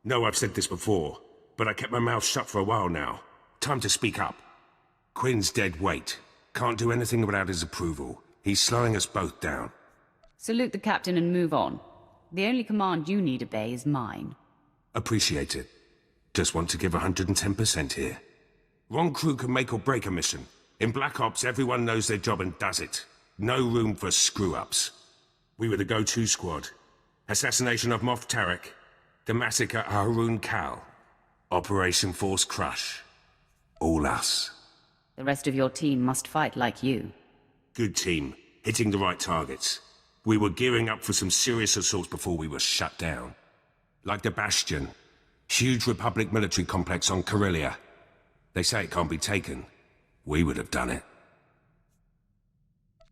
Know I've said this before, but I kept my mouth shut for a while now. Time to speak up. Quinn's dead weight. Can't do anything without his approval. He's slowing us both down. Salute the captain and move on. The only command you need obey is mine. Appreciate it. Just want to give 110% here. Wrong crew can make or break a mission. In Black Ops, everyone knows their job and does it. No room for screw-ups. We were the go-to squad. Assassination of Moff Tarek. The massacre of Haroon Kal. Operation Force Crush. All us. The rest of your team must fight like you. Good team. Hitting the right targets. We were gearing up for some serious assaults before we were shut down. Like the Bastion. Huge Republic military complex on Corellia. They say it can't be taken. We would have done it.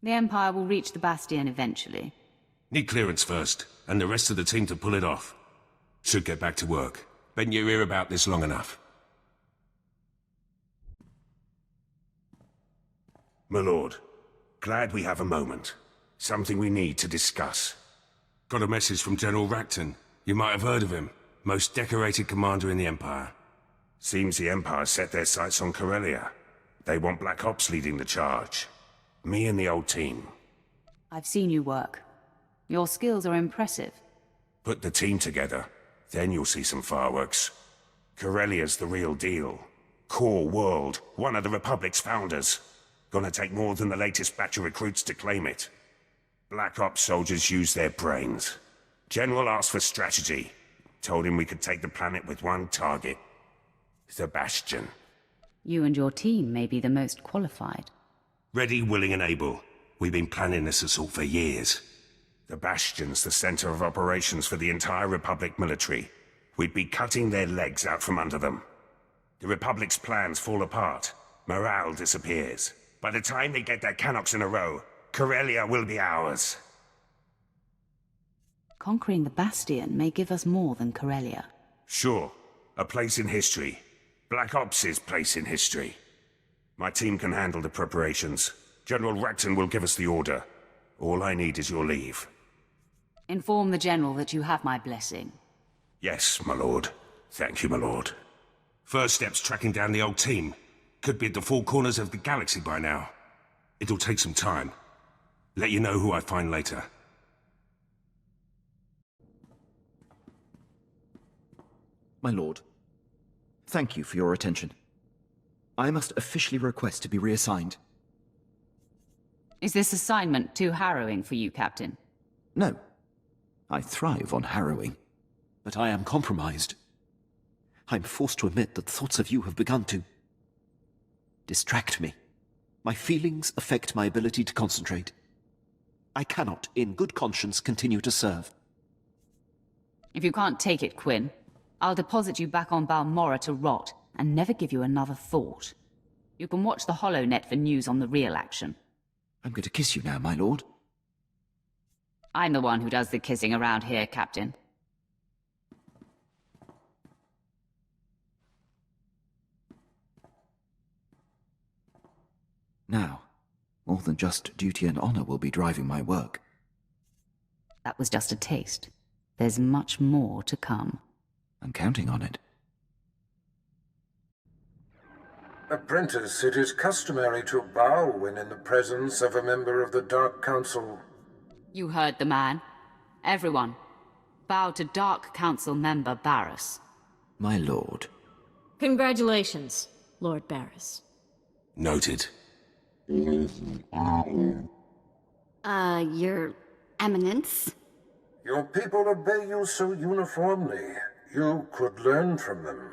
The Empire will reach the Bastion eventually. Need clearance first, and the rest of the team to pull it off. Should get back to work. Been your ear about this long enough. My lord, glad we have a moment. Something we need to discuss. Got a message from General Racton. You might have heard of him. Most decorated commander in the Empire. Seems the Empire set their sights on Corellia. They want Black Ops leading the charge. Me and the old team. I've seen you work. Your skills are impressive. Put the team together, then you'll see some fireworks. Corellia's the real deal. Core world, one of the Republic's founders. Gonna take more than the latest batch of recruits to claim it. Black Ops soldiers use their brains. General asked for strategy. Told him we could take the planet with one target. The Bastion. You and your team may be the most qualified. Ready, willing and able. We've been planning this assault for years. The Bastion's the center of operations for the entire Republic military. We'd be cutting their legs out from under them. The Republic's plans fall apart. Morale disappears. By the time they get their cannocks in a row, Corellia will be ours. Conquering the Bastion may give us more than Corellia. Sure. A place in history. Black Ops' place in history. My team can handle the preparations. General Racton will give us the order. All I need is your leave. Inform the General that you have my blessing. Yes, my lord. Thank you, my lord. First step's tracking down the old team. Could be at the four corners of the galaxy by now. It'll take some time. Let you know who I find later. My lord, thank you for your attention. I must officially request to be reassigned. Is this assignment too harrowing for you, Captain? No. I thrive on harrowing. But I am compromised. I'm forced to admit that thoughts of you have begun to distract me. My feelings affect my ability to concentrate. I cannot, in good conscience, continue to serve. If you can't take it, Quinn, I'll deposit you back on Balmorra to rot, and never give you another thought. You can watch the HoloNet for news on the real action. I'm going to kiss you now, my lord. I'm the one who does the kissing around here, Captain. Now, more than just duty and honor will be driving my work. That was just a taste. There's much more to come. I'm counting on it. Apprentice, it is customary to bow when in the presence of a member of the Dark Council. You heard the man. Everyone, bow to Dark Council member Barriss. My lord. Congratulations, Lord Barriss. Noted. Your Eminence? Your people obey you so uniformly. You could learn from them.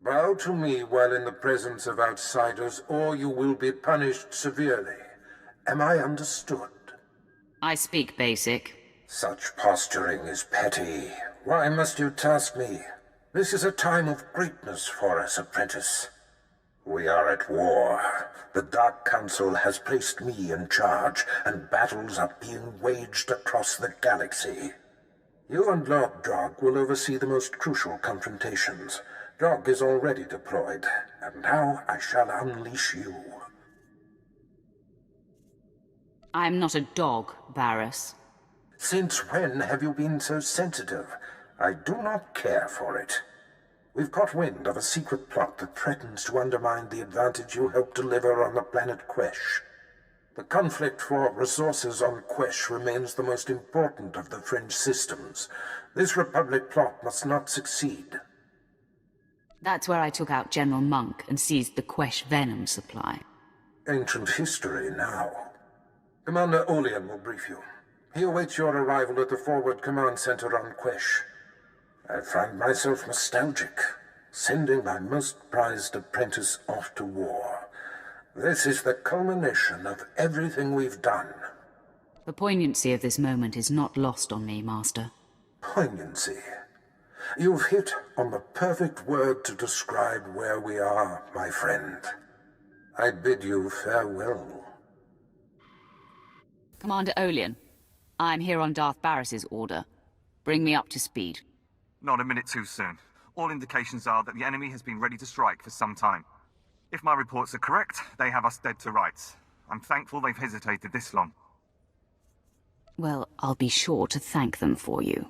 Bow to me while in the presence of outsiders, or you will be punished severely. Am I understood? I speak basic. Such posturing is petty. Why must you task me? This is a time of greatness for us, apprentice. We are at war. The Dark Council has placed me in charge, and battles are being waged across the galaxy. You and Lord Drog will oversee the most crucial confrontations. Drog is already deployed, and now I shall unleash you. I'm not a dog, Barriss. Since when have you been so sensitive? I do not care for it. We've caught wind of a secret plot that threatens to undermine the advantage you helped deliver on the planet Quesh. The conflict for resources on Quesh remains the most important of the fringe systems. This Republic plot must not succeed. That's where I took out General Monk and seized the Quesh venom supply. Ancient history now. Commander Olean will brief you. He awaits your arrival at the Forward Command Center on Quesh. I find myself nostalgic, sending my most prized apprentice off to war. This is the culmination of everything we've done. The poignancy of this moment is not lost on me, Master. Poignancy. You've hit on the perfect word to describe where we are, my friend. I bid you farewell. Commander Olean, I'm here on Darth Barris's order. Bring me up to speed. Not a minute too soon. All indications are that the enemy has been ready to strike for some time. If my reports are correct, they have us dead to rights. I'm thankful they've hesitated this long. Well, I'll be sure to thank them for you.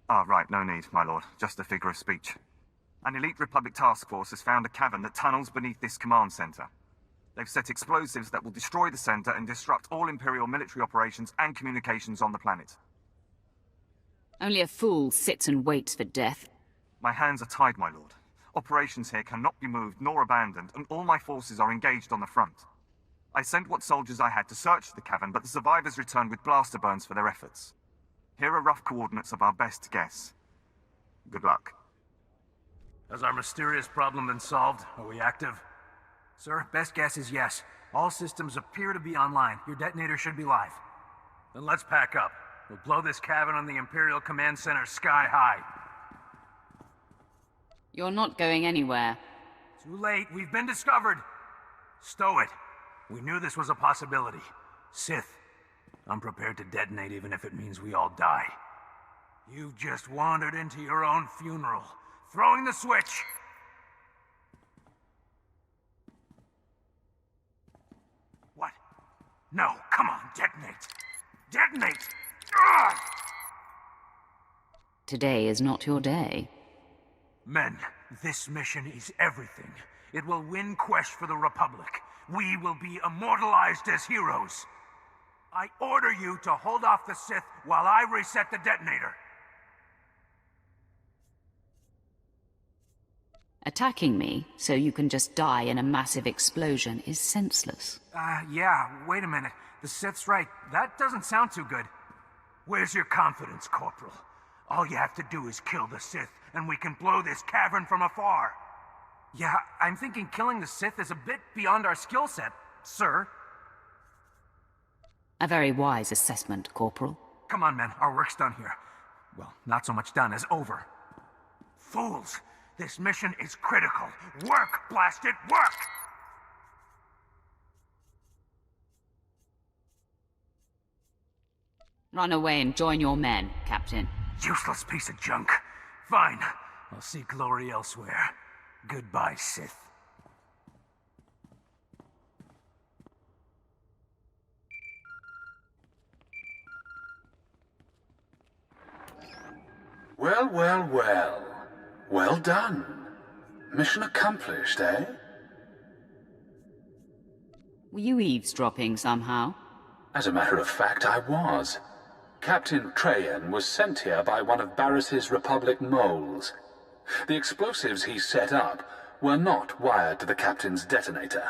Ah, right, no need, my lord. Just a figure of speech. An elite Republic task force has found a cavern that tunnels beneath this command center. They've set explosives that will destroy the center and disrupt all Imperial military operations and communications on the planet. Only a fool sits and waits for death. My hands are tied, my lord. Operations here cannot be moved nor abandoned, and all my forces are engaged on the front. I sent what soldiers I had to search the cavern, but the survivors returned with blaster burns for their efforts. Here are rough coordinates of our best guess. Good luck. Has our mysterious problem been solved? Are we active? Sir, best guess is yes. All systems appear to be online. Your detonator should be live. Then let's pack up. We'll blow this cavern on the Imperial Command Center sky high. You're not going anywhere. Too late. We've been discovered. Stow it. We knew this was a possibility. Sith. I'm prepared to detonate even if it means we all die. You've just wandered into your own funeral. Throwing the switch! What? No, come on, detonate! Detonate! Ugh! Today is not your day. Men, this mission is everything. It will win Quesh for the Republic. We will be immortalized as heroes. I order you to hold off the Sith while I reset the detonator. Attacking me so you can just die in a massive explosion is senseless. Yeah, wait a minute. The Sith's right. That doesn't sound too good. Where's your confidence, Corporal? All you have to do is kill the Sith, and we can blow this cavern from afar. Yeah, I'm thinking killing the Sith is a bit beyond our skill set, sir. A very wise assessment, Corporal. Come on, men. Our work's done here. Well, not so much done as over. Fools! This mission is critical. Work, blast it, work! Run away and join your men, Captain. Useless piece of junk. Fine. I'll seek glory elsewhere. Goodbye, Sith. Well, well, well. Well done. Mission accomplished, eh? Were you eavesdropping somehow? As a matter of fact, I was. Captain Trayan was sent here by one of Barris's Republic moles. The explosives he set up were not wired to the Captain's detonator.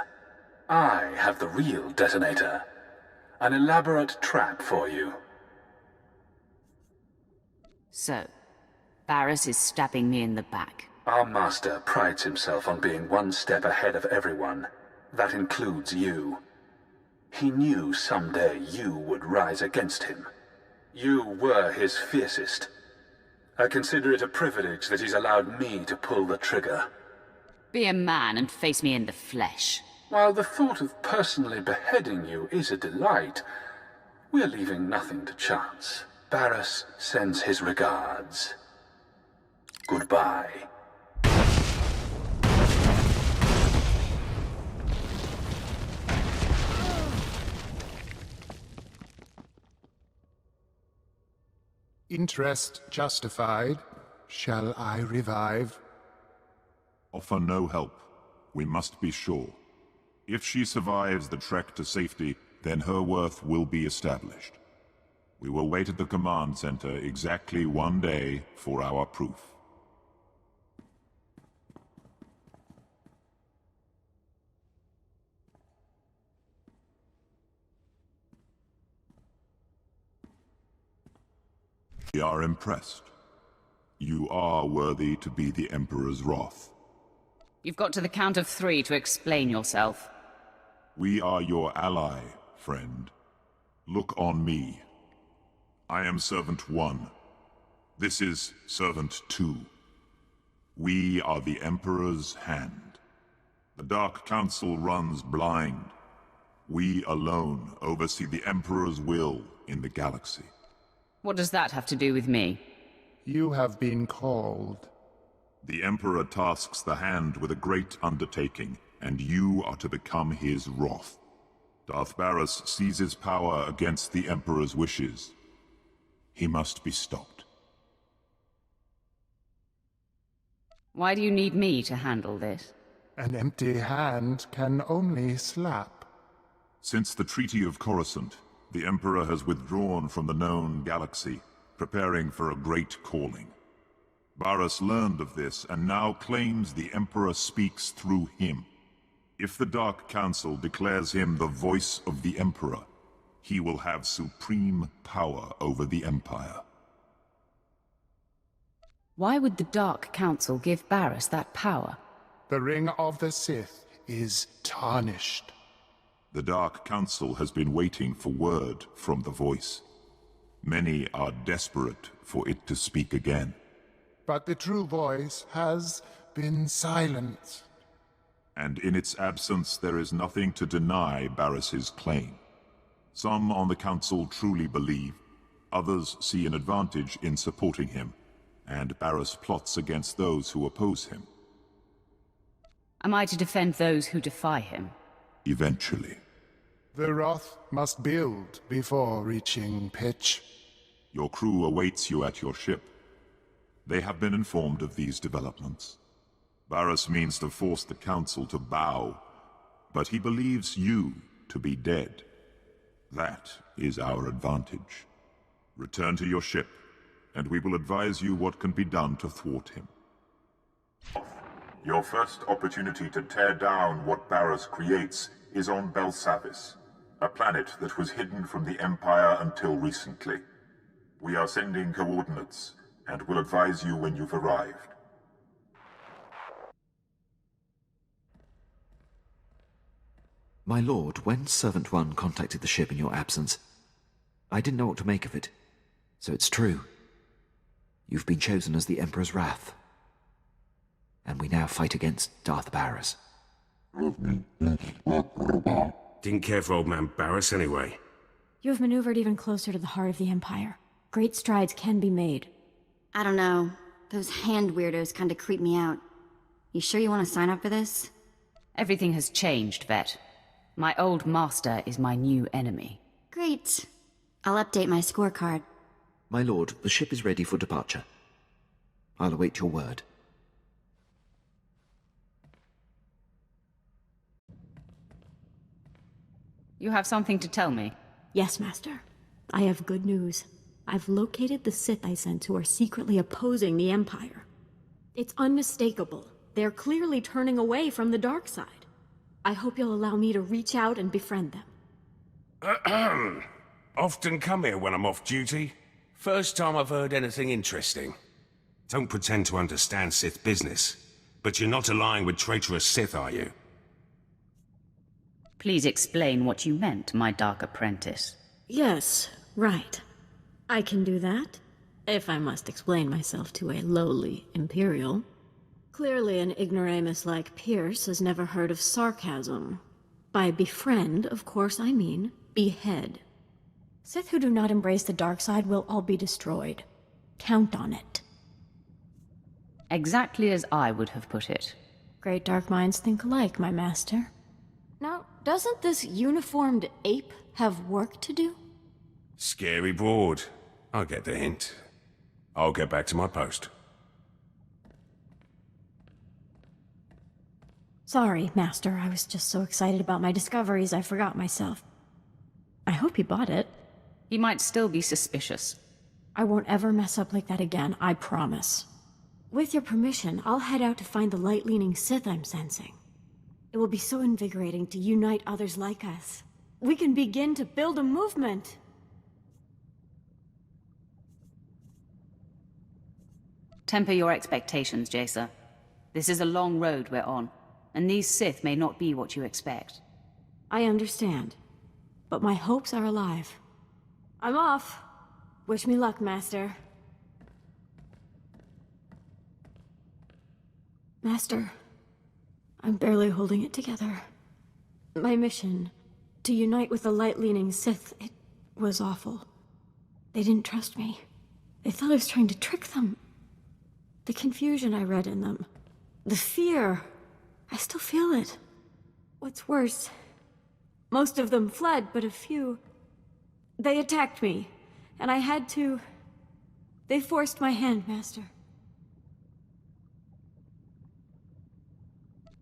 I have the real detonator. An elaborate trap for you. So, Barris is stabbing me in the back. Our master prides himself on being one step ahead of everyone. That includes you. He knew someday you would rise against him. You were his fiercest. I consider it a privilege that he's allowed me to pull the trigger. Be a man and face me in the flesh. While the thought of personally beheading you is a delight, we're leaving nothing to chance. Barris sends his regards. Goodbye. Interest justified. Shall I revive? Offer no help. We must be sure. If she survives the trek to safety, then her worth will be established. We will wait at the command center exactly 1 day for our proof. We are impressed. You are worthy to be the Emperor's wrath. You've got to the count of 3 to explain yourself. We are your ally, friend. Look on me. I am Servant 1. This is Servant 2. We are the Emperor's hand. The Dark Council runs blind. We alone oversee the Emperor's will in the galaxy. What does that have to do with me? You have been called. The Emperor tasks the Hand with a great undertaking, and you are to become his wrath. Darth Barris seizes power against the Emperor's wishes. He must be stopped. Why do you need me to handle this? An empty hand can only slap. Since the Treaty of Coruscant, the Emperor has withdrawn from the known galaxy, preparing for a great calling. Barris learned of this and now claims the Emperor speaks through him. If the Dark Council declares him the voice of the Emperor, he will have supreme power over the Empire. Why would the Dark Council give Barris that power? The Ring of the Sith is tarnished. The Dark Council has been waiting for word from the voice. Many are desperate for it to speak again. But the true voice has been silenced. And in its absence there is nothing to deny Barris's claim. Some on the Council truly believe, others see an advantage in supporting him, and Barris plots against those who oppose him. Am I to defend those who defy him? Eventually. The wrath must build before reaching pitch. Your crew awaits you at your ship. They have been informed of these developments. Barris means to force the Council to bow, but he believes you to be dead. That is our advantage. Return to your ship, and we will advise you what can be done to thwart him. Your first opportunity to tear down what Barris creates is on Belsavis, a planet that was hidden from the Empire until recently. We are sending coordinates, and will advise you when you've arrived. My lord, when Servant 1 contacted the ship in your absence, I didn't know what to make of it. So it's true. You've been chosen as the Emperor's wrath. And we now fight against Darth Barris. Didn't care for old man Barris anyway. You have maneuvered even closer to the heart of the Empire. Great strides can be made. I don't know. Those hand weirdos kinda creep me out. You sure you want to sign up for this? Everything has changed, Vet. My old master is my new enemy. Great. I'll update my scorecard. My lord, the ship is ready for departure. I'll await your word. You have something to tell me? Yes, Master. I have good news. I've located the Sith I sent who are secretly opposing the Empire. It's unmistakable. They're clearly turning away from the dark side. I hope you'll allow me to reach out and befriend them. Often come here when I'm off duty. First time I've heard anything interesting. Don't pretend to understand Sith business, but you're not allying with traitorous Sith, are you? Please explain what you meant, my dark apprentice. Yes, right. I can do that, if I must explain myself to a lowly Imperial. Clearly an ignoramus like Pierce has never heard of sarcasm. By befriend, of course, I mean behead. Sith who do not embrace the dark side will all be destroyed. Count on it. Exactly as I would have put it. Great dark minds think alike, my master. Now, doesn't this uniformed ape have work to do? Scary broad. I get the hint. I'll get back to my post. Sorry, Master. I was just so excited about my discoveries I forgot myself. I hope he bought it. He might still be suspicious. I won't ever mess up like that again, I promise. With your permission, I'll head out to find the light-leaning Sith I'm sensing. It will be so invigorating to unite others like us. We can begin to build a movement! Temper your expectations, Jacer. This is a long road we're on, and these Sith may not be what you expect. I understand, but my hopes are alive. I'm off! Wish me luck, Master. Master, I'm barely holding it together. My mission, to unite with the light-leaning Sith, it was awful. They didn't trust me. They thought I was trying to trick them. The confusion I read in them. The fear. I still feel it. What's worse, most of them fled, but a few... They attacked me, and I had to... They forced my hand, Master.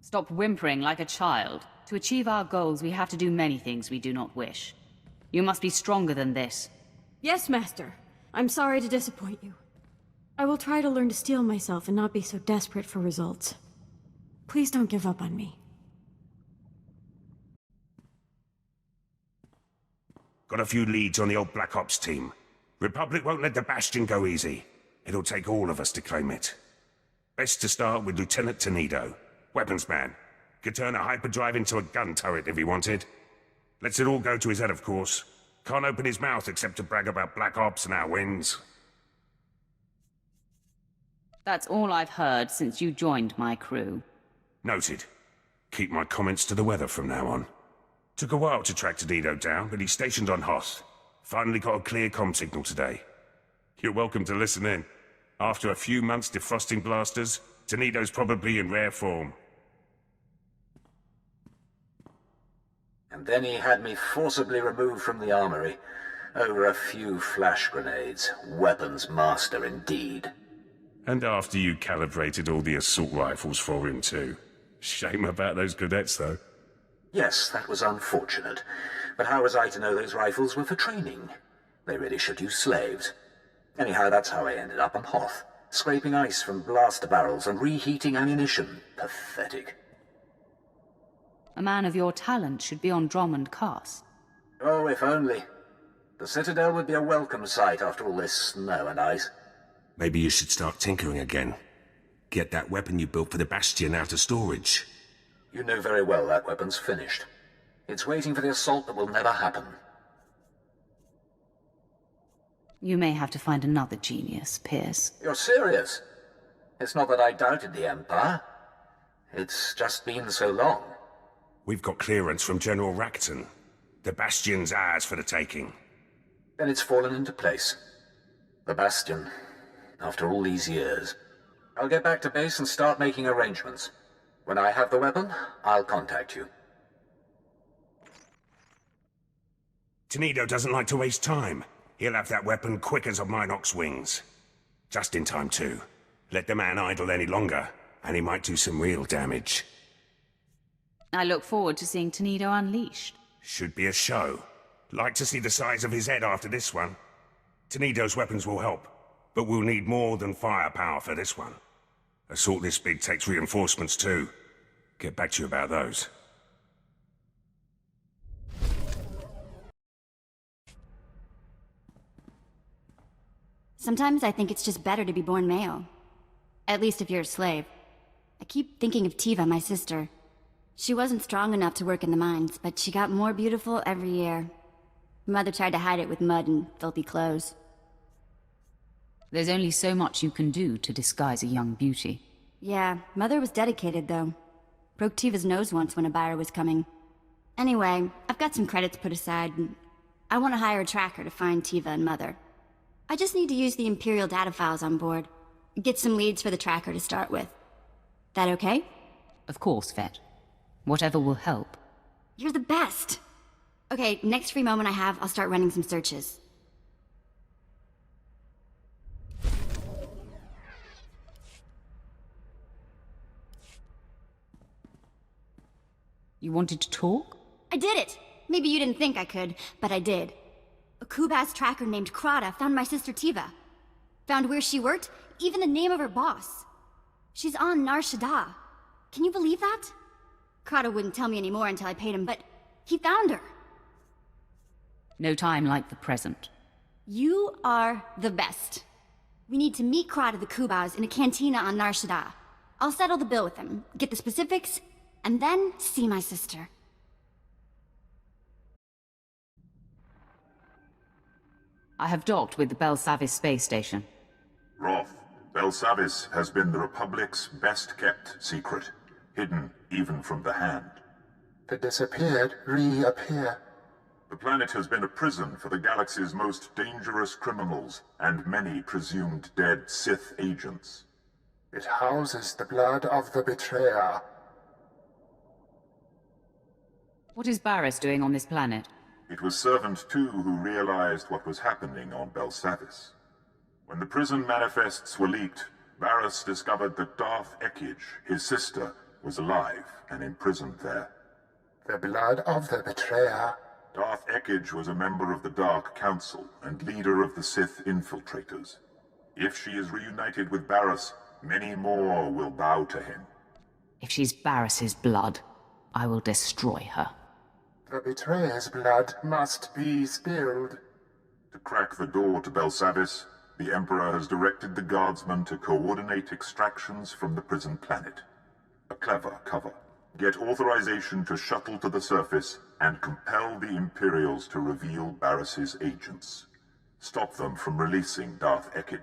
Stop whimpering like a child. To achieve our goals, we have to do many things we do not wish. You must be stronger than this. Yes, Master. I'm sorry to disappoint you. I will try to learn to steel myself and not be so desperate for results. Please don't give up on me. Got a few leads on the old Black Ops team. Republic won't let the Bastion go easy. It'll take all of us to claim it. Best to start with Lieutenant Tenido. Weapons man. Could turn a hyperdrive into a gun turret if he wanted. Lets it all go to his head, of course. Can't open his mouth except to brag about Black Ops and our wins. That's all I've heard since you joined my crew. Noted. Keep my comments to the weather from now on. Took a while to track Tenido down, but he's stationed on Hoth. Finally got a clear comm signal today. You're welcome to listen in. After a few months defrosting blasters, Tenido's probably in rare form. And then he had me forcibly removed from the armory, over a few flash grenades. Weapons master indeed. And after you calibrated all the assault rifles for him too. Shame about those cadets, though. Yes, that was unfortunate. But how was I to know those rifles were for training? They really should use slaves. Anyhow, that's how I ended up on Hoth. Scraping ice from blaster barrels and reheating ammunition. Pathetic. A man of your talent should be on Drummond Cass. Oh, if only. The Citadel would be a welcome sight after all this snow and ice. Maybe you should start tinkering again. Get that weapon you built for the Bastion out of storage. You know very well that weapon's finished. It's waiting for the assault that will never happen. You may have to find another genius, Pierce. You're serious? It's not that I doubted the Empire. It's just been so long. We've got clearance from General Racton. The Bastion's ours for the taking. Then it's fallen into place. The Bastion, after all these years. I'll get back to base and start making arrangements. When I have the weapon, I'll contact you. Tenido doesn't like to waste time. He'll have that weapon quick as a Minox wings. Just in time, too. Let the man idle any longer, and he might do some real damage. I look forward to seeing Tenido unleashed. Should be a show. Like to see the size of his head after this one. Tenido's weapons will help, but we'll need more than firepower for this one. Assault this big takes reinforcements too. Get back to you about those. Sometimes I think it's just better to be born male. At least if you're a slave. I keep thinking of Tiva, my sister. She wasn't strong enough to work in the mines, but she got more beautiful every year. Mother tried to hide it with mud and filthy clothes. There's only so much you can do to disguise a young beauty. Yeah, Mother was dedicated, though. Broke Tiva's nose once when a buyer was coming. Anyway, I've got some credits put aside, and I want to hire a tracker to find Tiva and Mother. I just need to use the Imperial data files on board. Get some leads for the tracker to start with. That okay? Of course, Vet. Whatever will help. You're the best! Okay, next free moment I have, I'll start running some searches. You wanted to talk? I did it! Maybe you didn't think I could, but I did. A Kubas tracker named Krata found my sister Tiva. Found where she worked, even the name of her boss. She's on Nar Shaddaa. Can you believe that? Krata wouldn't tell me anymore until I paid him, but he found her. No time like the present. You are the best. We need to meet Krata the Kubas in a cantina on Nar Shaddaa. I'll settle the bill with him, get the specifics, and then see my sister. I have docked with the Belsavis space station. Roth, Belsavis has been the Republic's best-kept secret, hidden even from the Hand. The disappeared reappear. The planet has been a prison for the galaxy's most dangerous criminals and many presumed dead Sith agents. It houses the blood of the betrayer. What is Barriss doing on this planet? It was Servant 2 who realized what was happening on Belsavis. When the prison manifests were leaked, Barriss discovered that Darth Ekij, his sister, was alive and imprisoned there. The blood of the betrayer. Darth Ekij was a member of the Dark Council and leader of the Sith infiltrators. If she is reunited with Barriss, many more will bow to him. If she's Barriss's blood, I will destroy her. The betrayer's blood must be spilled. To crack the door to Belsavis, the Emperor has directed the Guardsmen to coordinate extractions from the prison planet. A clever cover. Get authorization to shuttle to the surface and compel the Imperials to reveal Barriss's agents. Stop them from releasing Darth Ekij.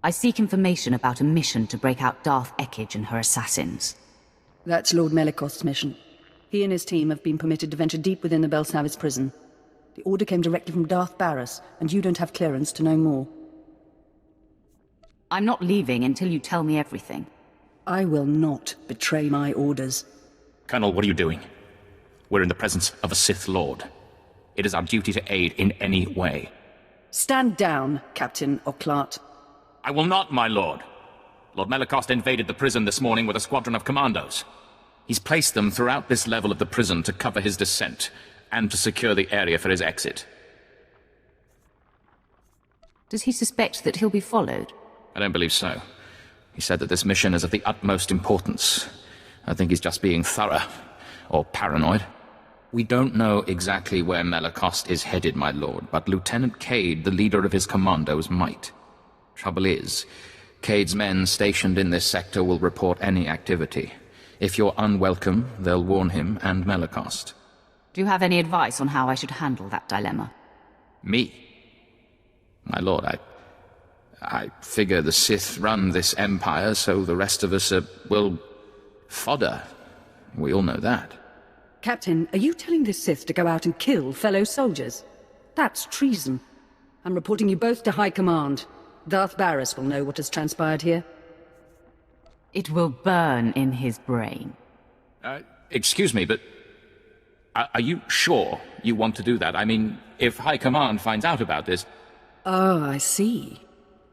I seek information about a mission to break out Darth Ekij and her assassins. That's Lord Melikost's mission. He and his team have been permitted to venture deep within the Belsavis prison. The order came directly from Darth Barriss, and you don't have clearance to know more. I'm not leaving until you tell me everything. I will not betray my orders. Colonel, what are you doing? We're in the presence of a Sith Lord. It is our duty to aid in any way. Stand down, Captain Oclart. I will not, my lord. Lord Melikost invaded the prison this morning with a squadron of commandos. He's placed them throughout this level of the prison to cover his descent, and to secure the area for his exit. Does he suspect that he'll be followed? I don't believe so. He said that this mission is of the utmost importance. I think he's just being thorough, or paranoid. We don't know exactly where Melikost is headed, my lord, but Lieutenant Cade, the leader of his commandos, might. Trouble is, Cade's men stationed in this sector will report any activity. If you're unwelcome, they'll warn him and Melikost. Do you have any advice on how I should handle that dilemma? Me? My lord, I figure the Sith run this empire, so the rest of us are, well, fodder. We all know that. Captain, are you telling the Sith to go out and kill fellow soldiers? That's treason. I'm reporting you both to High Command. Darth Barriss will know what has transpired here. It will burn in his brain. Excuse me, but are you sure you want to do that? I mean, if High Command finds out about this... Oh, I see.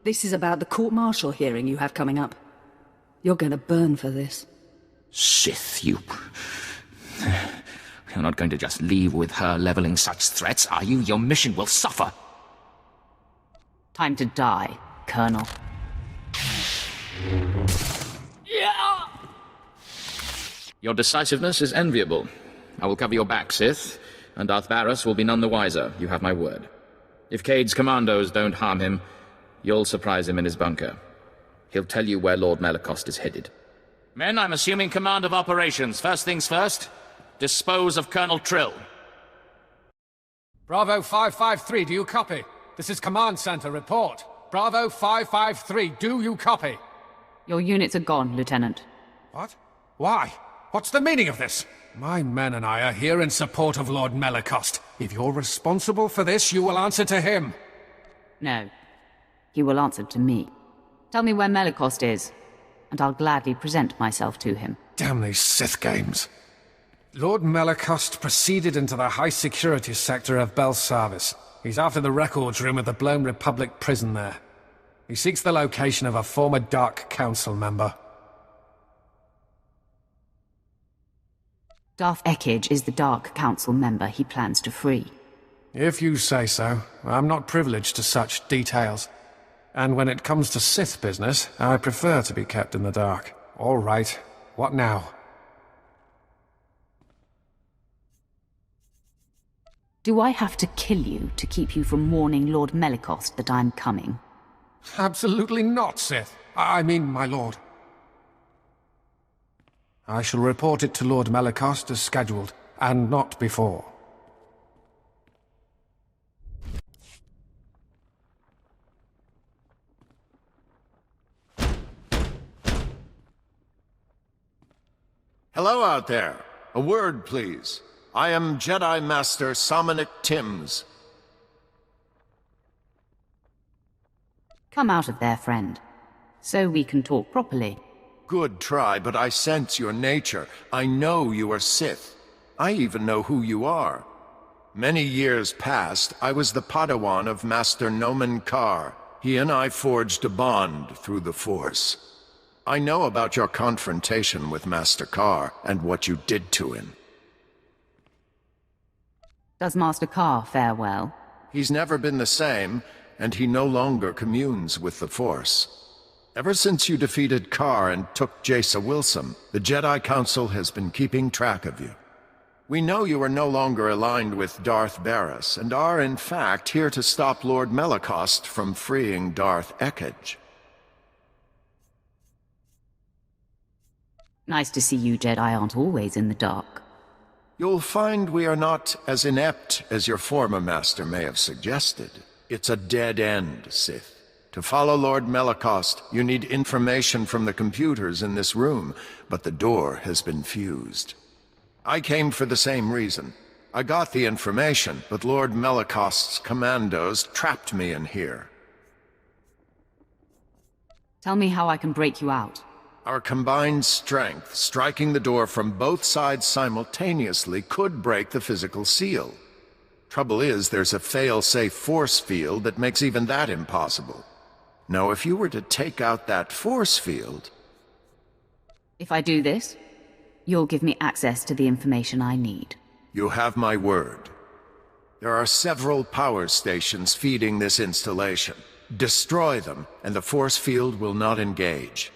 This is about the court-martial hearing you have coming up. You're going to burn for this. Sith, you... You're not going to just leave with her leveling such threats, are you? Your mission will suffer. Time to die, Colonel. Your decisiveness is enviable. I will cover your back, Sith, and Darth Barriss will be none the wiser. You have my word. If Cade's commandos don't harm him, you'll surprise him in his bunker. He'll tell you where Lord Melikost is headed. Men, I'm assuming command of operations. First things first, dispose of Colonel Trill. Bravo 553, do you copy? This is Command Center, report. Bravo 553, do you copy? Your units are gone, Lieutenant. What? Why? What's the meaning of this? My men and I are here in support of Lord Melikost. If you're responsible for this, you will answer to him. No. He will answer to me. Tell me where Melikost is, and I'll gladly present myself to him. Damn these Sith games. Lord Melikost proceeded into the high-security sector of Belsavis. He's after the records room of the blown Republic prison there. He seeks the location of a former Dark Council member. Darth Ekage is the Dark Council member he plans to free. If you say so. I'm not privileged to such details. And when it comes to Sith business, I prefer to be kept in the dark. All right. What now? Do I have to kill you to keep you from warning Lord Melicost that I'm coming? Absolutely not, Sith. I mean, my lord. I shall report it to Lord Melicost as scheduled, and not before. Hello out there. A word, please. I am Jedi Master Somonic Timms. Come out of there, friend, so we can talk properly. Good try, but I sense your nature. I know you are Sith. I even know who you are. Many years past, I was the Padawan of Master Nomen Karr. He and I forged a bond through the Force. I know about your confrontation with Master Karr and what you did to him. Does Master Karr fare well? He's never been the same, and he no longer communes with the Force. Ever since you defeated Karr and took Jace Wilson, the Jedi Council has been keeping track of you. We know you are no longer aligned with Darth Barris, and are in fact here to stop Lord Melicost from freeing Darth Ekage. Nice to see you Jedi aren't always in the dark. You'll find we are not as inept as your former master may have suggested. It's a dead end, Sith. To follow Lord Melicost, you need information from the computers in this room, but the door has been fused. I came for the same reason. I got the information, but Lord Melicost's commandos trapped me in here. Tell me how I can break you out. Our combined strength, striking the door from both sides simultaneously, could break the physical seal. Trouble is, there's a fail-safe force field that makes even that impossible. Now, if you were to take out that force field... If I do this, you'll give me access to the information I need. You have my word. There are several power stations feeding this installation. Destroy them, and the force field will not engage.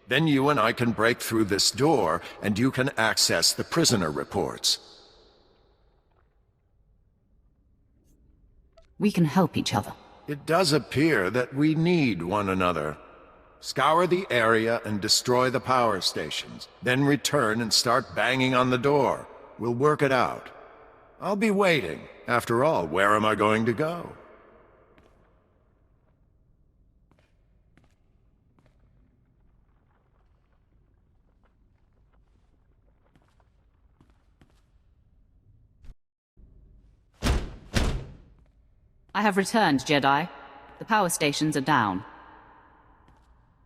Then you and I can break through this door, and you can access the prisoner reports. We can help each other. It does appear that we need one another. Scour the area and destroy the power stations. Then return and start banging on the door. We'll work it out. I'll be waiting. After all, where am I going to go? I have returned, Jedi. The power stations are down.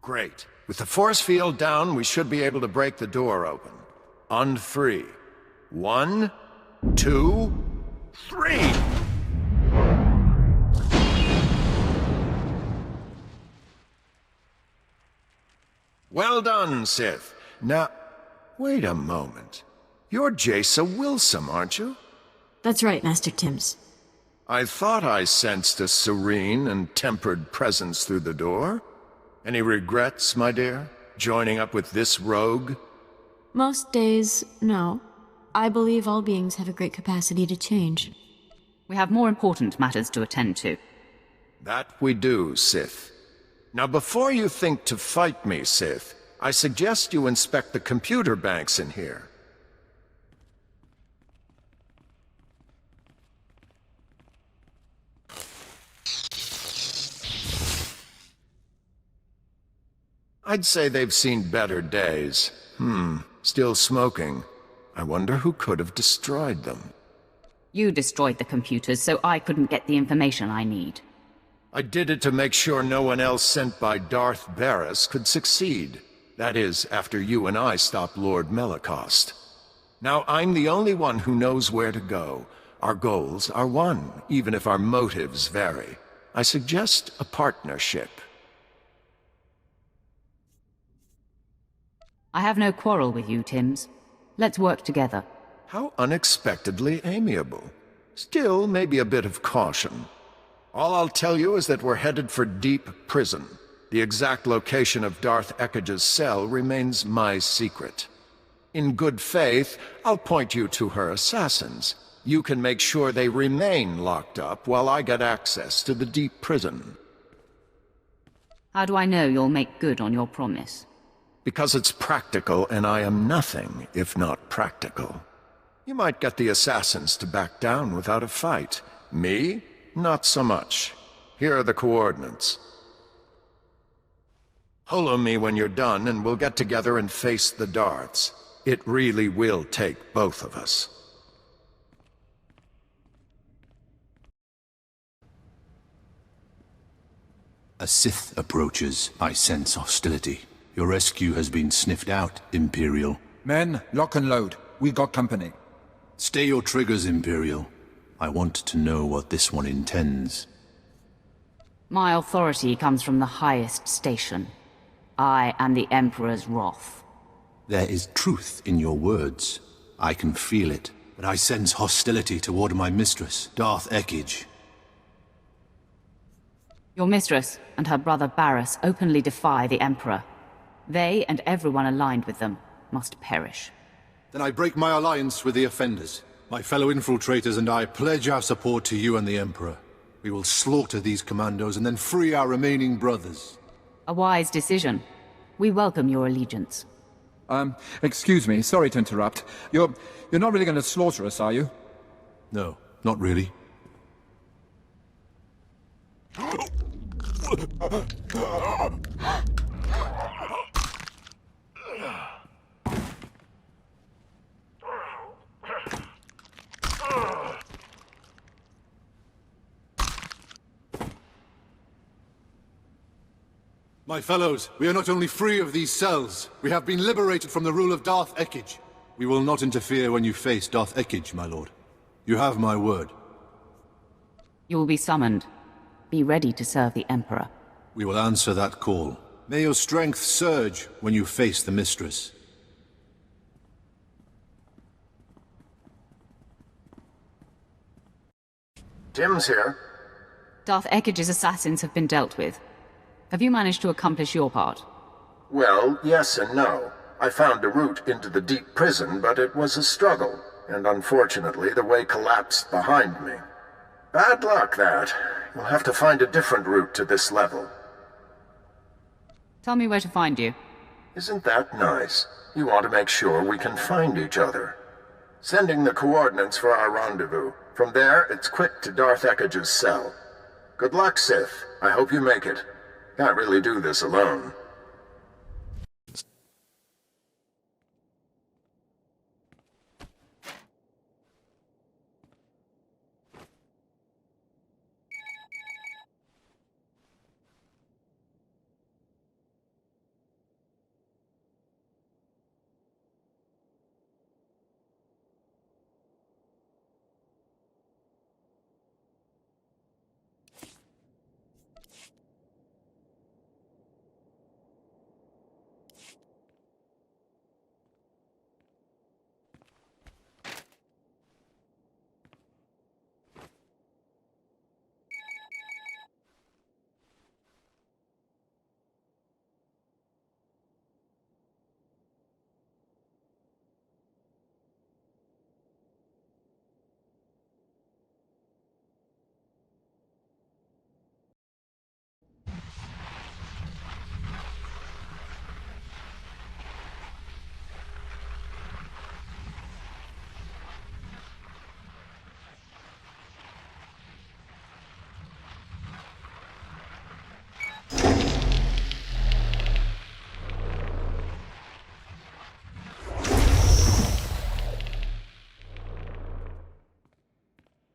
Great. With the force field down, we should be able to break the door open. On 3. 1, 2, 3! Well done, Sith. Now, wait a moment. You're Jace Wilson, aren't you? That's right, Master Timms. I thought I sensed a serene and tempered presence through the door. Any regrets, my dear, joining up with this rogue? Most days, no. I believe all beings have a great capacity to change. We have more important matters to attend to. That we do, Sith. Now, before you think to fight me, Sith, I suggest you inspect the computer banks in here. I'd say they've seen better days. Still smoking. I wonder who could have destroyed them. You destroyed the computers, so I couldn't get the information I need. I did it to make sure no one else sent by Darth Barris could succeed. That is, after you and I stopped Lord Melicost. Now I'm the only one who knows where to go. Our goals are one, even if our motives vary. I suggest a partnership. I have no quarrel with you, Tims. Let's work together. How unexpectedly amiable. Still, maybe a bit of caution. All I'll tell you is that we're headed for Deep Prison. The exact location of Darth Ekkage's cell remains my secret. In good faith, I'll point you to her assassins. You can make sure they remain locked up while I get access to the Deep Prison. How do I know you'll make good on your promise? Because it's practical, and I am nothing if not practical. You might get the assassins to back down without a fight. Me? Not so much. Here are the coordinates. Holo me when you're done, and we'll get together and face the Darths. It really will take both of us. A Sith approaches. I sense hostility. Your rescue has been sniffed out, Imperial. Men, lock and load. We got company. Stay your triggers, Imperial. I want to know what this one intends. My authority comes from the highest station. I am the Emperor's wrath. There is truth in your words. I can feel it, but I sense hostility toward my mistress, Darth Ekkage. Your mistress and her brother Barriss openly defy the Emperor. They and everyone aligned with them must perish. Then I break my alliance with the offenders. My fellow infiltrators and I pledge our support to you and the Emperor. We will slaughter these commandos and then free our remaining brothers. A wise decision. We welcome your allegiance. Excuse me, sorry to interrupt. You're not really going to slaughter us, are you? No, not really. My fellows, we are not only free of these cells, we have been liberated from the rule of Darth Ekkage. We will not interfere when you face Darth Ekkage, my lord. You have my word. You will be summoned. Be ready to serve the Emperor. We will answer that call. May your strength surge when you face the Mistress. Tim's here. Darth Ekkage's assassins have been dealt with. Have you managed to accomplish your part? Well, yes and no. I found a route into the Deep Prison, but it was a struggle, and unfortunately the way collapsed behind me. Bad luck, that. You'll have to find a different route to this level. Tell me where to find you. Isn't that nice? You want to make sure we can find each other. Sending the coordinates for our rendezvous. From there, it's quick to Darth Ekkage's cell. Good luck, Sith. I hope you make it. Can't really do this alone.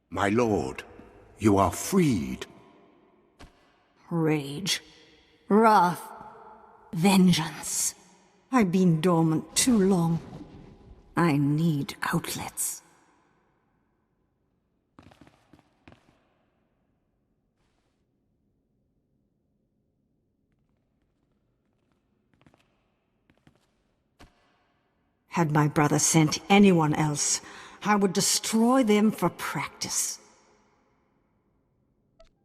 My lord, you are freed. Rage. Wrath. Vengeance. I've been dormant too long. I need outlets. Had my brother sent anyone else, I would destroy them for practice.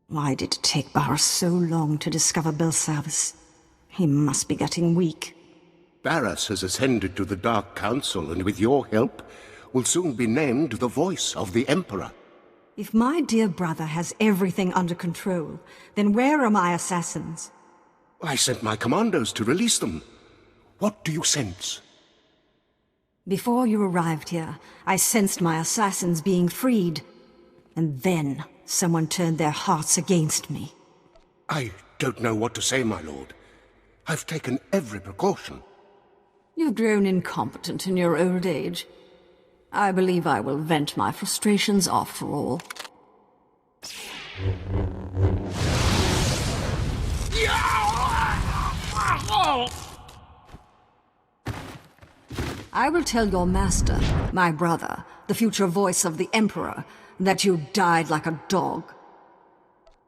Why did it take Barras so long to discover Belsavis? He must be getting weak. Barras has ascended to the Dark Council, and with your help, will soon be named the voice of the Emperor. If my dear brother has everything under control, then where are my assassins? I sent my commandos to release them. What do you sense? Before you arrived here, I sensed my assassins being freed. And then someone turned their hearts against me. I don't know what to say, my lord. I've taken every precaution. You've grown incompetent in your old age. I believe I will vent my frustrations after all. I will tell your master, my brother, the future voice of the Emperor, that you died like a dog.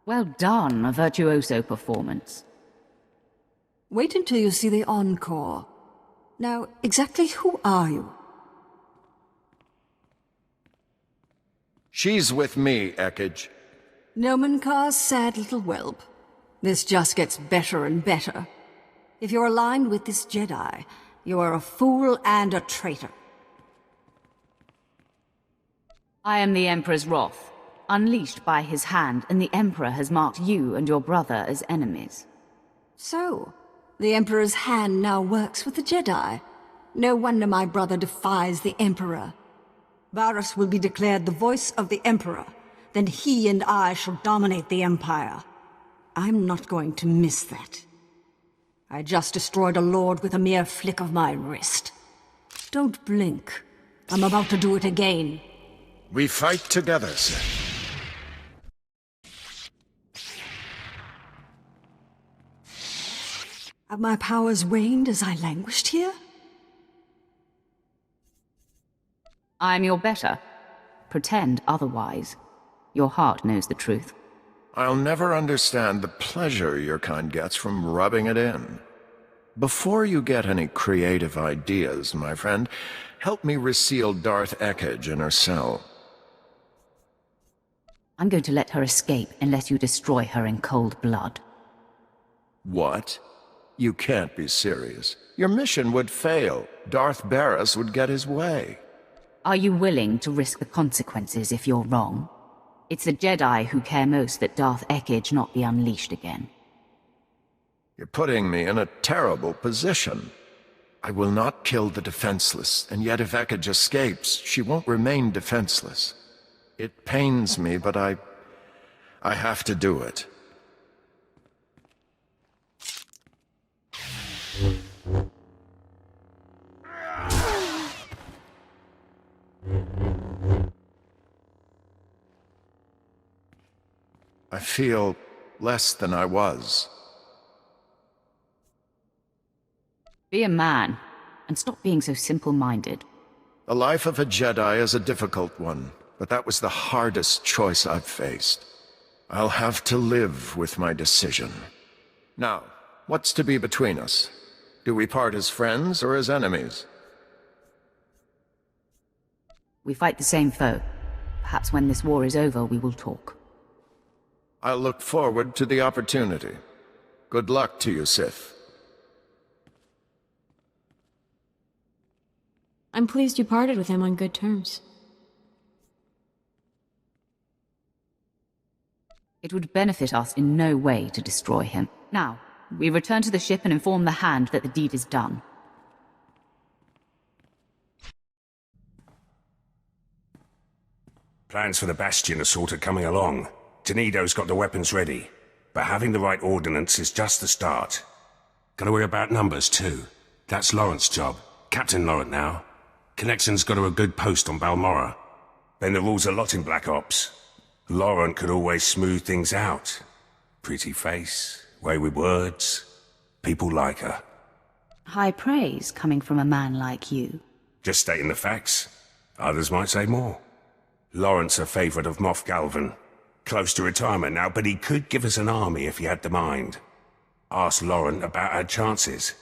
Well done, a virtuoso performance. Wait until you see the encore. Now, exactly who are you? She's with me, Ekage. Nomenkar's sad little whelp. This just gets better and better. If you're aligned with this Jedi, you are a fool and a traitor. I am the Emperor's wrath, unleashed by his hand, and the Emperor has marked you and your brother as enemies. So, the Emperor's hand now works with the Jedi. No wonder my brother defies the Emperor. Barras will be declared the voice of the Emperor. Then he and I shall dominate the Empire. I'm not going to miss that. I just destroyed a lord with a mere flick of my wrist. Don't blink. I'm about to do it again. We fight together, sir. Have my powers waned as I languished here? I am your better. Pretend otherwise. Your heart knows the truth. I'll never understand the pleasure your kind gets from rubbing it in. Before you get any creative ideas, my friend, help me reseal Darth Ekage in her cell. I'm going to let her escape unless you destroy her in cold blood. What? You can't be serious. Your mission would fail. Darth Barras would get his way. Are you willing to risk the consequences if you're wrong? It's the Jedi who care most that Darth Ekage not be unleashed again. You're putting me in a terrible position. I will not kill the defenseless, and yet if Ekage escapes, she won't remain defenseless. It pains me, but I have to do it. I feel less than I was. Be a man, and stop being so simple-minded. The life of a Jedi is a difficult one, but that was the hardest choice I've faced. I'll have to live with my decision. Now, what's to be between us? Do we part as friends or as enemies? We fight the same foe. Perhaps when this war is over, we will talk. I'll look forward to the opportunity. Good luck to you, Sith. I'm pleased you parted with him on good terms. It would benefit us in no way to destroy him. Now, we return to the ship and inform the Hand that the deed is done. Plans for the Bastion are sort of coming along. Tenido's got the weapons ready, but having the right ordnance is just the start. Gotta worry about numbers, too. That's Laurent's job. Captain Laurent now. Connection's got her a good post on Balmorra. Then the rules a lot in Black Ops. Laurent could always smooth things out. Pretty face, way with words. People like her. High praise coming from a man like you. Just stating the facts. Others might say more. Laurent's a favourite of Moff Galvan. Close to retirement now, but he could give us an army if he had the mind. Asked Laurent about her chances.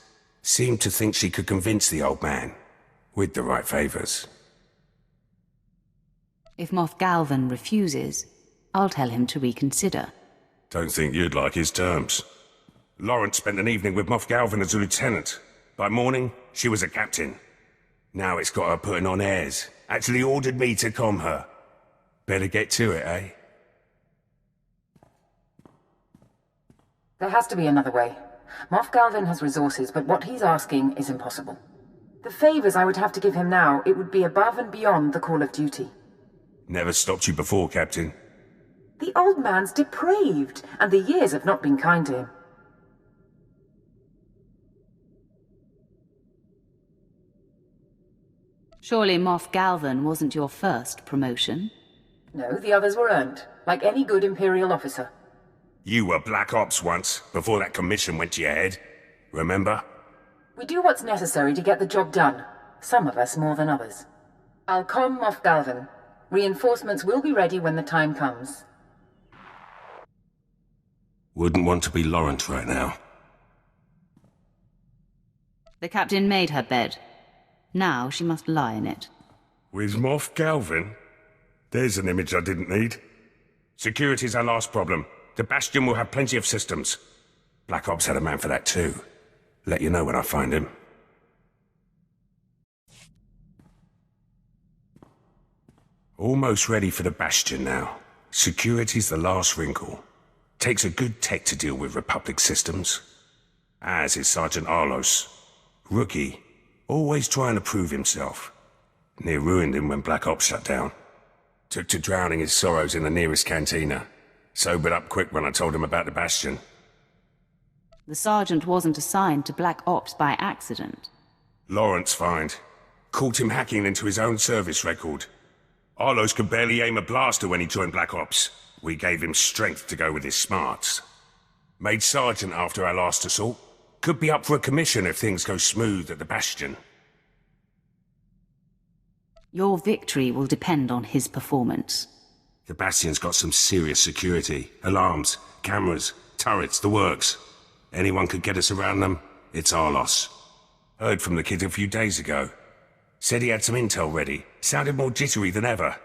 Seemed to think she could convince the old man. With the right favors. If Moff Galvan refuses, I'll tell him to reconsider. Don't think you'd like his terms. Lawrence spent an evening with Moff Galvan as a lieutenant. By morning, she was a captain. Now it's got her putting on airs. Actually ordered me to calm her. Better get to it, eh? There has to be another way. Moff Galvan has resources, but what he's asking is impossible. The favors I would have to give him now, it would be above and beyond the call of duty. Never stopped you before, Captain. The old man's depraved, and the years have not been kind to him. Surely Moff Galvan wasn't your first promotion? No, the others were earned, like any good Imperial officer. You were Black Ops once, before that commission went to your head. Remember? We do what's necessary to get the job done. Some of us more than others. I'll calm Moff Galvan. Reinforcements will be ready when the time comes. Wouldn't want to be Lawrence right now. The captain made her bed. Now she must lie in it. With Moff Galvan? There's an image I didn't need. Security's our last problem. The Bastion will have plenty of systems. Black Ops had a man for that too. Let you know when I find him. Almost ready for the Bastion now. Security's the last wrinkle. Takes a good tech to deal with Republic systems. As is Sergeant Arlos. Rookie. Always trying to prove himself. Near ruined him when Black Ops shut down. Took to drowning his sorrows in the nearest cantina. Sobered up quick when I told him about the Bastion. The sergeant wasn't assigned to Black Ops by accident. Lawrence find. Caught him hacking into his own service record. Arlos could barely aim a blaster when he joined Black Ops. We gave him strength to go with his smarts. Made sergeant after our last assault. Could be up for a commission if things go smooth at the Bastion. Your victory will depend on his performance. The Bastion's got some serious security. Alarms, cameras, turrets, the works. Anyone could get us around them, it's our loss. Heard from the kid a few days ago. Said he had some intel ready. Sounded more jittery than ever.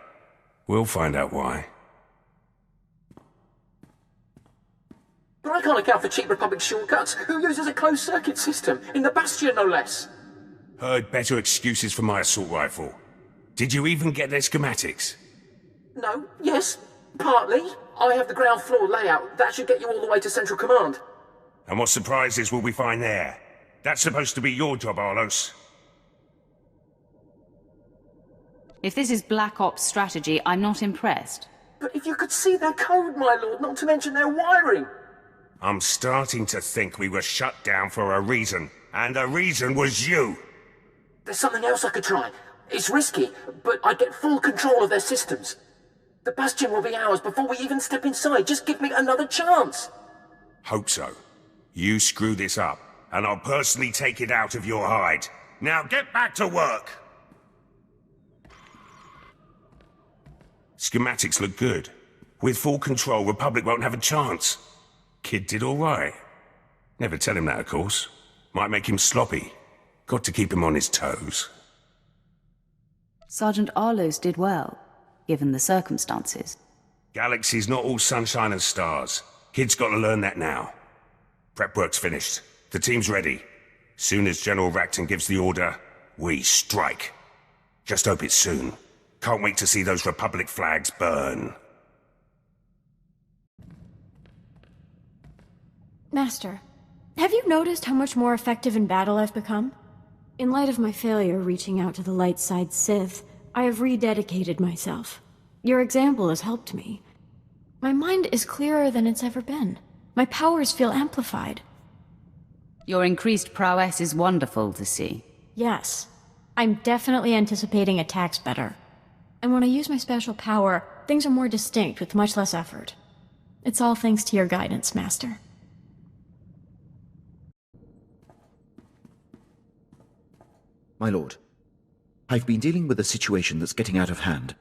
We'll find out why. But I can't account for cheap Republic shortcuts. Who uses a closed-circuit system? In the Bastion, no less. Heard better excuses for my assault rifle. Did you even get their schematics? No, yes, partly. I have the ground floor layout. That should get you all the way to Central Command. And what surprises will we find there? That's supposed to be your job, Arlos. If this is Black Ops strategy, I'm not impressed. But if you could see their code, my lord, not to mention their wiring. I'm starting to think we were shut down for a reason. And the reason was you. There's something else I could try. It's risky, but I get full control of their systems. The Bastion will be ours before we even step inside. Just give me another chance. Hope so. You screw this up, and I'll personally take it out of your hide. Now get back to work! Schematics look good. With full control, Republic won't have a chance. Kid did all right. Never tell him that, of course. Might make him sloppy. Got to keep him on his toes. Sergeant Arlos did well, given the circumstances. Galaxy's not all sunshine and stars. Kid's got to learn that now. Prep work's finished. The team's ready. Soon as General Racton gives the order, we strike. Just hope it's soon. Can't wait to see those Republic flags burn. Master, have you noticed how much more effective in battle I've become? In light of my failure reaching out to the LightSide Sith, I have rededicated myself. Your example has helped me. My mind is clearer than it's ever been. My powers feel amplified. Your increased prowess is wonderful to see. Yes. I'm definitely anticipating attacks better. And when I use my special power, things are more distinct with much less effort. It's all thanks to your guidance, Master. My lord, I've been dealing with a situation that's getting out of hand.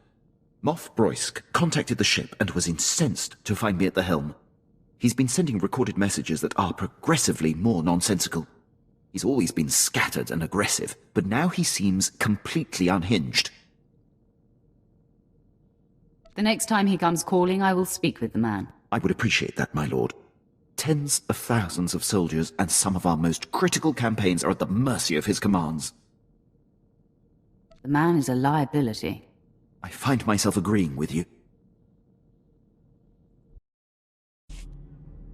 Moff Broysk contacted the ship and was incensed to find me at the helm. He's been sending recorded messages that are progressively more nonsensical. He's always been scattered and aggressive, but now he seems completely unhinged. The next time he comes calling, I will speak with the man. I would appreciate that, my lord. Tens of thousands of soldiers and some of our most critical campaigns are at the mercy of his commands. The man is a liability. I find myself agreeing with you.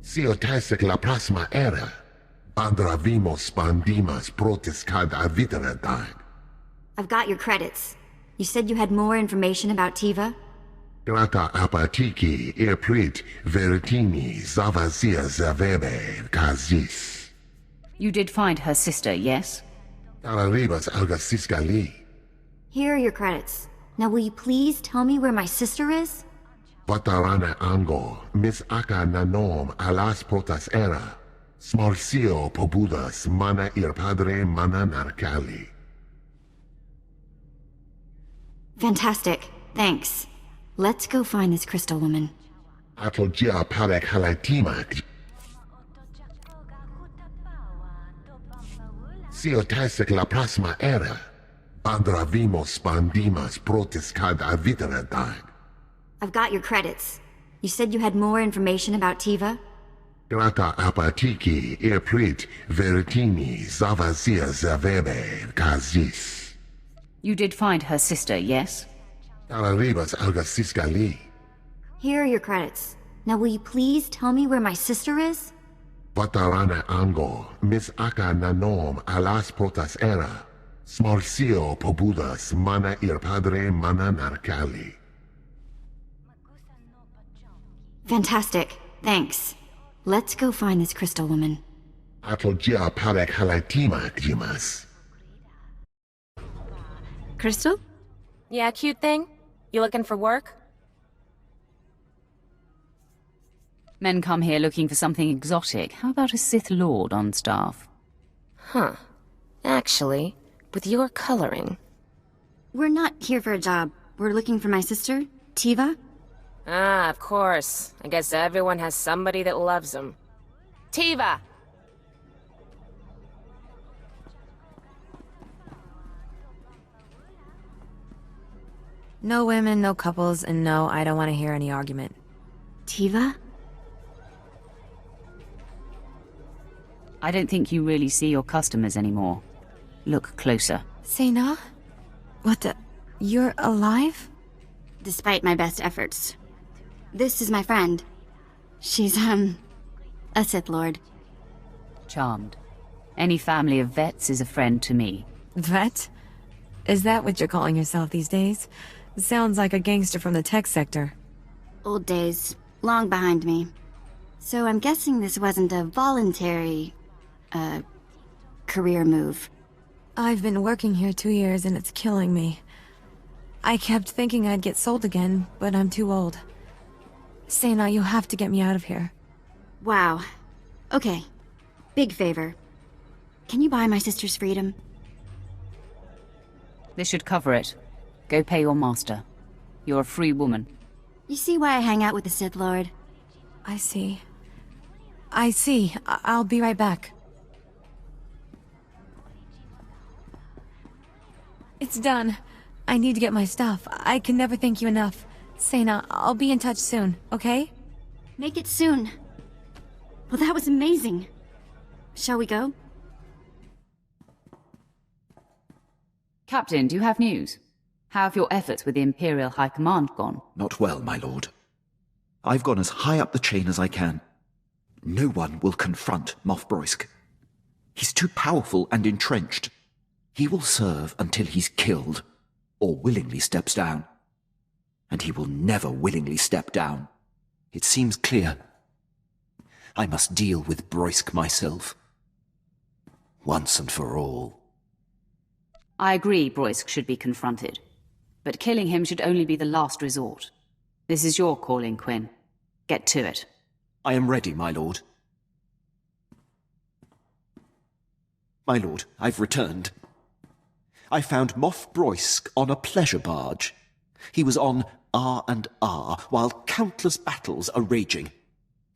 SWTOR la próxima era. Andravimos bandimas protis cad aviteradag. I've got your credits. You said you had more information about Tiva? Grata apatiki eprit veritini zavazia zavebe kazis. You did find her sister, yes? Araribas algasisgali. Here are your credits. Now will you please tell me where my sister is? Vatarana ango, mis aka nanom alas protas era. Smorcio pobudas mana ir padre mana narcali. Fantastic. Thanks. Let's go find this crystal woman. Atlogia parek halatimak. SWTOR la próxima era. Andravimos bandimas protis cad aviteradag. I've got your credits. You said you had more information about Tiva? Grata apatiki eprit veritini zavazia zavebe kazis. You did find her sister, yes? Araribas algasisgali. Here are your credits. Now will you please tell me where my sister is? Vatarana ango, mis aka nanom alas protas era. Smorcio pobudas mana ir padre mana narcali. Fantastic. Thanks. Let's go find this crystal woman. Atlogia parek halatimak jimas. Crystal? Yeah, cute thing? You looking for work? Men come here looking for something exotic. How about a Sith Lord on staff? Huh. Actually, with your coloring. We're not here for a job. We're looking for my sister, Tiva. Ah, of course. I guess everyone has somebody that loves them. Tiva! No women, no couples, and no, I don't want to hear any argument. Tiva? I don't think you really see your customers anymore. Look closer. Sena? What the... You're alive? Despite my best efforts. This is my friend. She's, a Sith Lord. Charmed. Any family of vets is a friend to me. Vet? Is that what you're calling yourself these days? Sounds like a gangster from the tech sector. Old days. Long behind me. So I'm guessing this wasn't a voluntary, career move. I've been working here 2 years and it's killing me. I kept thinking I'd get sold again, but I'm too old. Sena, you have to get me out of here. Wow. Okay. Big favor. Can you buy my sister's freedom? This should cover it. Go pay your master. You're a free woman. You see why I hang out with the Sith Lord? I see. I'll be right back. It's done. I need to get my stuff. I can never thank you enough. Sena, I'll be in touch soon, okay? Make it soon. Well, that was amazing. Shall we go? Captain, do you have news? How have your efforts with the Imperial High Command gone? Not well, my lord. I've gone as high up the chain as I can. No one will confront Moff Broisk. He's too powerful and entrenched. He will serve until he's killed, or willingly steps down. And he will never willingly step down. It seems clear. I must deal with Broisk myself. Once and for all. I agree Broisk should be confronted. But killing him should only be the last resort. This is your calling, Quinn. Get to it. I am ready, my lord. My lord, I've returned. I found Moff Broisk on a pleasure barge. He was on R&R while countless battles are raging.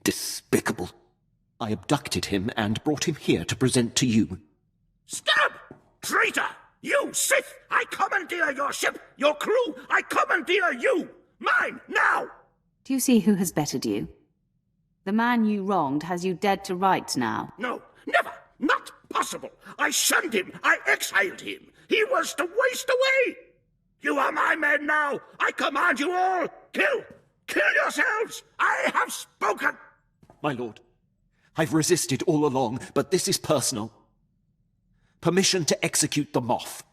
Despicable. I abducted him and brought him here to present to you. Stab! Traitor! You, Sith! I commandeer your ship! Your crew! I commandeer you! Mine, now! Do you see who has bettered you? The man you wronged has you dead to rights now. No, never! Not possible! I shunned him! I exiled him! He was to waste away! You are my men now! I command you all! Kill! Kill yourselves! I have spoken! My lord, I've resisted all along, but this is personal. Permission to execute the moth.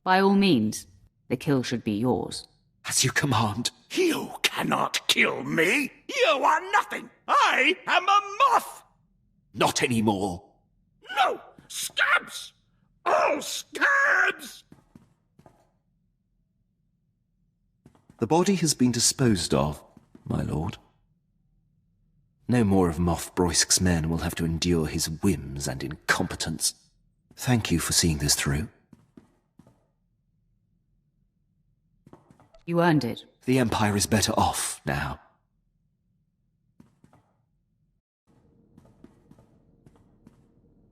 By all means, the kill should be yours. As you command. You cannot kill me! You are nothing! I am a moth! Not anymore. No! Scabs! All scabs! The body has been disposed of, my lord. No more of Moff Broisk's men will have to endure his whims and incompetence. Thank you for seeing this through. You earned it. The Empire is better off now.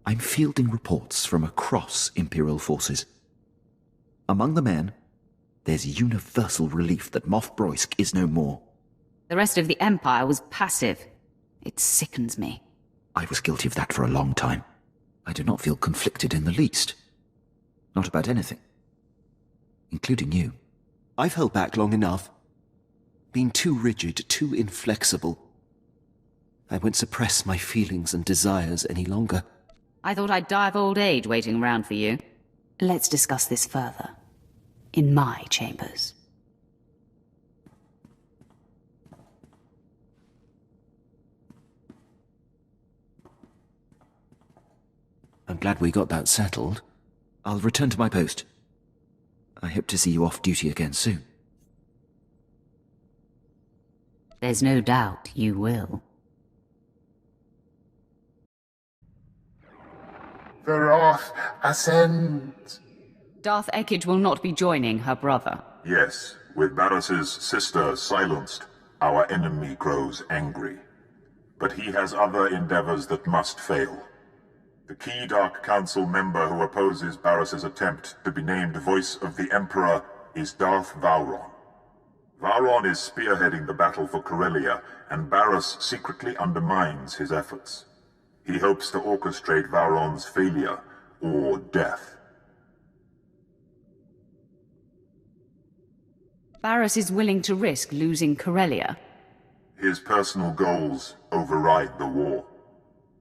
I'm fielding reports from across Imperial forces. Among the men, there's universal relief that Moff Broisk is no more. The rest of the Empire was passive. It sickens me. I was guilty of that for a long time. I do not feel conflicted in the least. Not about anything. Including you. I've held back long enough. Been too rigid, too inflexible. I won't suppress my feelings and desires any longer. I thought I'd die of old age waiting around for you. Let's discuss this further. In my chambers. I'm glad we got that settled. I'll return to my post. I hope to see you off duty again soon. There's no doubt you will. The wrath ascends. Darth Ekage will not be joining her brother. Yes, with Barris's sister silenced, our enemy grows angry. But he has other endeavors that must fail. The key Dark Council member who opposes Barris's attempt to be named Voice of the Emperor is Darth Vowron. Vowron is spearheading the battle for Corellia, and Barris secretly undermines his efforts. He hopes to orchestrate Vowron's failure, or death. Barris is willing to risk losing Corellia. His personal goals override the war.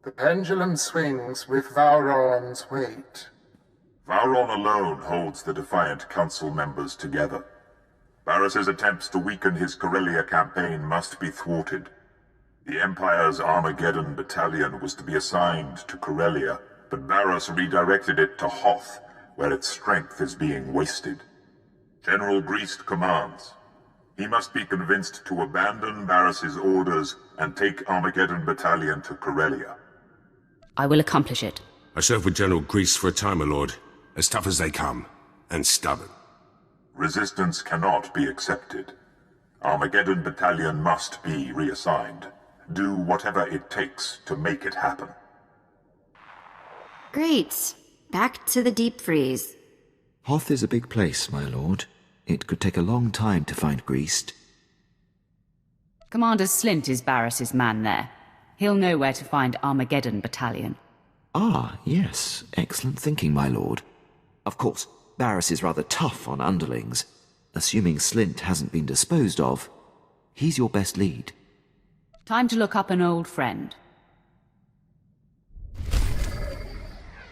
The pendulum swings with Vowron's weight. Vowron alone holds the defiant council members together. Barris's attempts to weaken his Corellia campaign must be thwarted. The Empire's Armageddon battalion was to be assigned to Corellia, but Barris redirected it to Hoth, where its strength is being wasted. General Greast commands. He must be convinced to abandon Barris's orders and take Armageddon battalion to Corellia. I will accomplish it. I served with General Greast for a time, my lord. As tough as they come, and stubborn. Resistance cannot be accepted. Armageddon battalion must be reassigned. Do whatever it takes to make it happen. Great. Back to the deep freeze. Hoth is a big place, my lord. It could take a long time to find Greast. Commander Slint is Barris's man there. He'll know where to find Armageddon battalion. Ah, yes. Excellent thinking, my lord. Of course, Barris is rather tough on underlings. Assuming Slint hasn't been disposed of, he's your best lead. Time to look up an old friend.